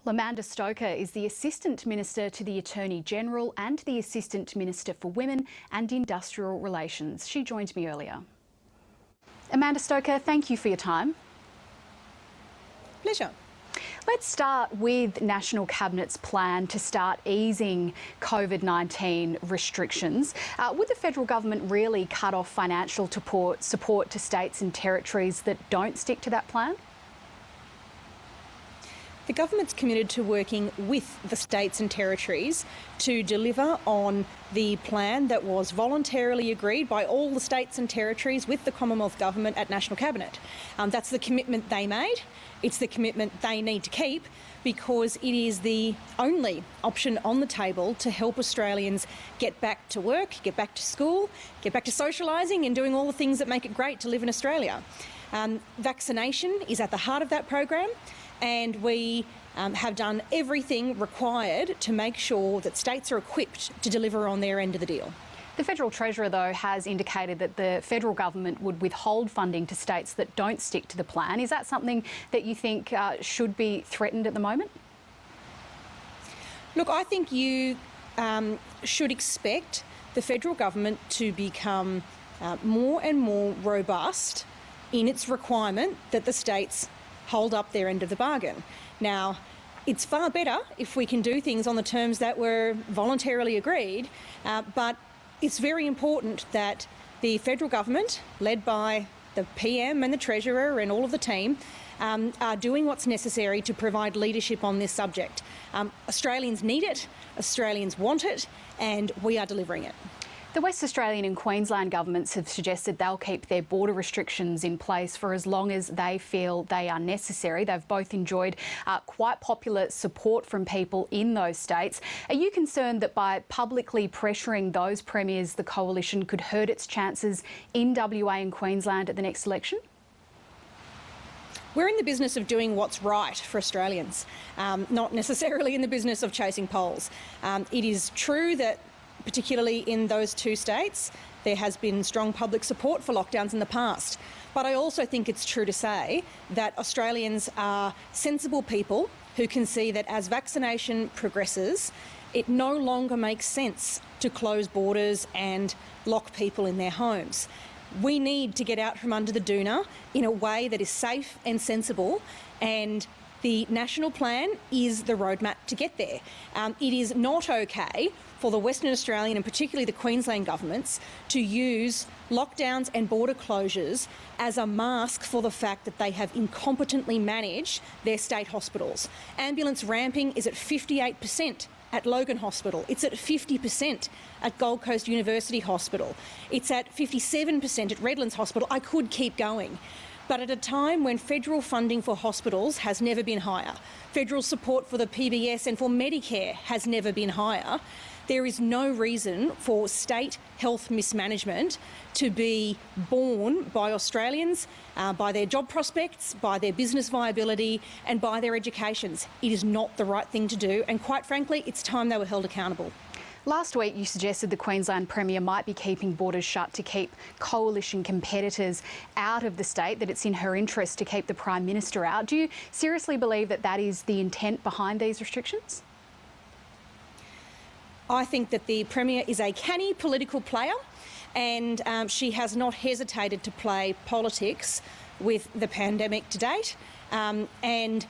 Amanda Stoker is the Assistant Minister to the Attorney-General and the Assistant Minister for Women and Industrial Relations. She joined me earlier. Amanda Stoker, thank you for your time. Pleasure. Let's start with National Cabinet's plan to start easing COVID-19 restrictions. Would the federal government really cut off financial support to states and territories that don't stick to that plan? The government's committed to working with the states and territories to deliver on the plan that was voluntarily agreed by all the states and territories with the Commonwealth Government at National Cabinet. That's the commitment they made. It's the commitment they need to keep because it is the only option on the table to help Australians get back to work, get back to school, get back to socialising and doing all the things that make it great to live in Australia. Vaccination is at the heart of that program. And we have done everything required to make sure that states are equipped to deliver on their end of the deal. The Federal Treasurer, though, has indicated that the federal government would withhold funding to states that don't stick to the plan. Is that something that you think should be threatened at the moment? Look, I think you should expect the federal government to become more and more robust in its requirement that the states hold up their end of the bargain. Now, it's far better if we can do things on the terms that were voluntarily agreed, but it's very important that the federal government, led by the PM and the Treasurer and all of the team, are doing what's necessary to provide leadership on this subject. Australians need it, Australians want it, and we are delivering it. The West Australian and Queensland governments have suggested they'll keep their border restrictions in place for as long as they feel they are necessary. They've both enjoyed quite popular support from people in those states. Are you concerned that by publicly pressuring those premiers, the coalition could hurt its chances in WA and Queensland at the next election? We're in the business of doing what's right for Australians, not necessarily in the business of chasing polls. It is true that particularly in those two states, there has been strong public support for lockdowns in the past. But I also think it's true to say that Australians are sensible people who can see that as vaccination progresses, it no longer makes sense to close borders and lock people in their homes. We need to get out from under the doona in a way that is safe and sensible, and the national plan is the roadmap to get there. It is not okay for the Western Australian and particularly the Queensland governments to use lockdowns and border closures as a mask for the fact that they have incompetently managed their state hospitals. Ambulance ramping is at 58% at Logan Hospital. It's at 50% at Gold Coast University Hospital. It's at 57% at Redlands Hospital. I could keep going. But at a time when federal funding for hospitals has never been higher, federal support for the PBS and for Medicare has never been higher, there is no reason for state health mismanagement to be borne by Australians, by their job prospects, by their business viability and by their educations. It is not the right thing to do, and quite frankly, it's time they were held accountable. Last week you suggested the Queensland Premier might be keeping borders shut to keep coalition competitors out of the state, that it's in her interest to keep the Prime Minister out. Do you seriously believe that that is the intent behind these restrictions? I think that the Premier is a canny political player, and she has not hesitated to play politics with the pandemic to date. And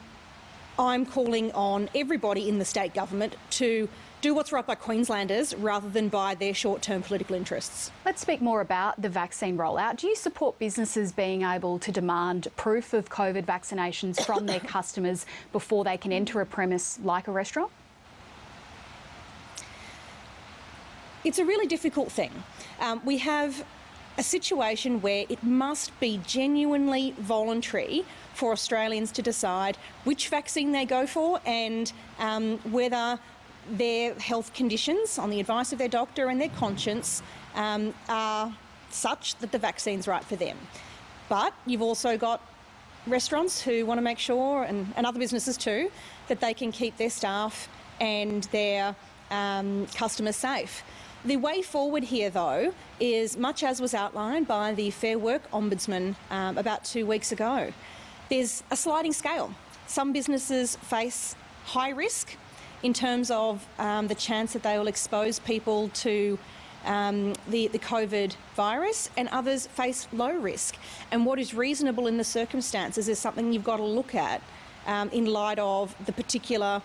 I'm calling on everybody in the state government to do what's right by Queenslanders rather than by their short-term political interests. Let's speak more about the vaccine rollout. Do you support businesses being able to demand proof of COVID vaccinations from their customers before they can enter a premise like a restaurant? It's a really difficult thing. We have a situation where it must be genuinely voluntary for Australians to decide which vaccine they go for and whether their health conditions, on the advice of their doctor and their conscience, are such that the vaccine's right for them. But you've also got restaurants who want to make sure, and other businesses too, that they can keep their staff and their customers safe. The way forward here, though, is much as was outlined by the Fair Work Ombudsman about 2 weeks ago. There's a sliding scale. Some businesses face high risk in terms of the chance that they will expose people to the COVID virus, and others face low risk. And what is reasonable in the circumstances is something you've got to look at in light of the particular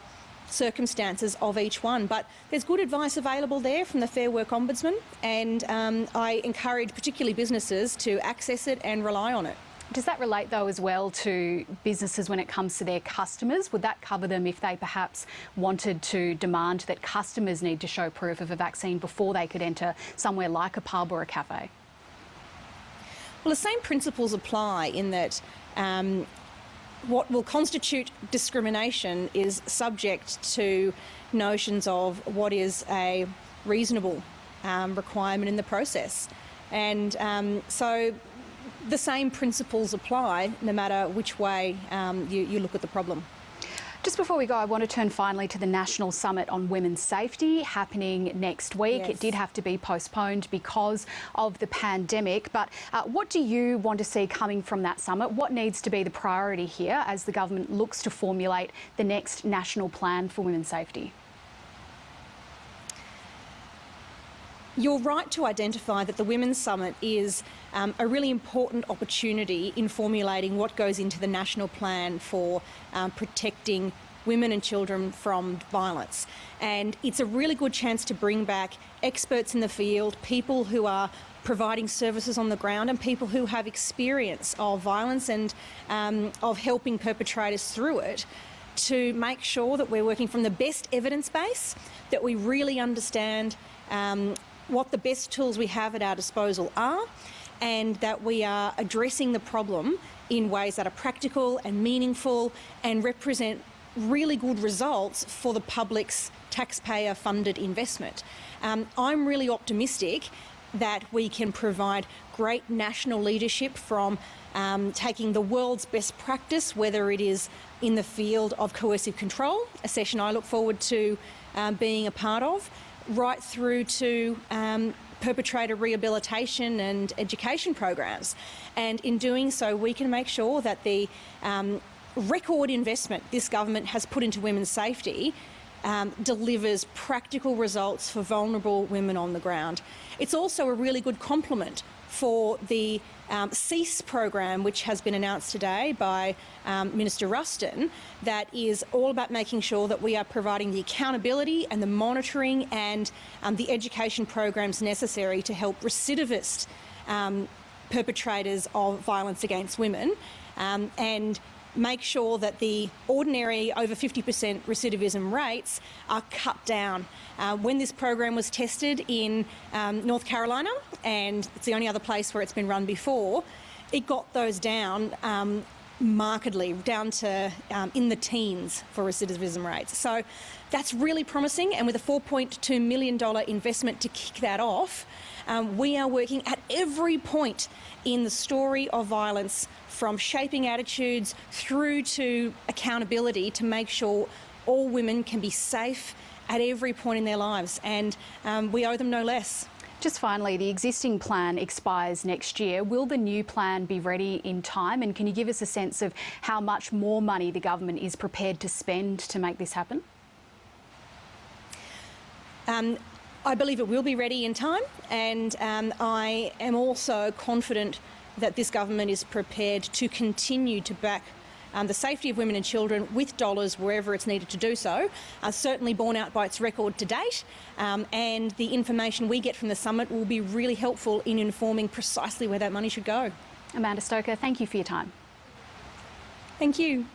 circumstances of each one. But there's good advice available there from the Fair Work Ombudsman, and I encourage particularly businesses to access it and rely on it. Does that relate, though, as well to businesses when it comes to their customers? Would that cover them if they perhaps wanted to demand that customers need to show proof of a vaccine before they could enter somewhere like a pub or a cafe? Well, the same principles apply in that what will constitute discrimination is subject to notions of what is a reasonable requirement in the process. And so the same principles apply no matter which way you look at the problem. Just before we go, I want to turn finally to the National Summit on Women's Safety happening next week. Yes. It did have to be postponed because of the pandemic, but what do you want to see coming from that summit? What needs to be the priority here as the government looks to formulate the next national plan for women's safety? You're right to identify that the Women's Summit is a really important opportunity in formulating what goes into the national plan for protecting women and children from violence. And it's a really good chance to bring back experts in the field, people who are providing services on the ground, and people who have experience of violence and of helping perpetrators through it, to make sure that we're working from the best evidence base, that we really understand what the best tools we have at our disposal are, and that we are addressing the problem in ways that are practical and meaningful and represent really good results for the public's taxpayer-funded investment. I'm really optimistic that we can provide great national leadership from taking the world's best practice, whether it is in the field of coercive control, a session I look forward to being a part of, right through to perpetrator rehabilitation and education programs. And in doing so, we can make sure that the record investment this government has put into women's safety delivers practical results for vulnerable women on the ground. It's also a really good complement for the CEASE program, which has been announced today by Minister Ruston, that is all about making sure that we are providing the accountability and the monitoring and the education programs necessary to help recidivist perpetrators of violence against women, and make sure that the ordinary over 50% recidivism rates are cut down. When this program was tested in North Carolina, and it's the only other place where it's been run before, it got those down markedly, down to in the teens for recidivism rates. So that's really promising, and with a $4.2 million investment to kick that off, we are working at every point in the story of violence, from shaping attitudes through to accountability, to make sure all women can be safe at every point in their lives, and we owe them no less. Just finally, the existing plan expires next year. Will the new plan be ready in time? And can you give us a sense of how much more money the government is prepared to spend to make this happen? I believe it will be ready in time, and I am also confident that this government is prepared to continue to back the safety of women and children with dollars wherever it's needed to do so, certainly borne out by its record to date, and the information we get from the summit will be really helpful in informing precisely where that money should go. Amanda Stoker, thank you for your time. Thank you.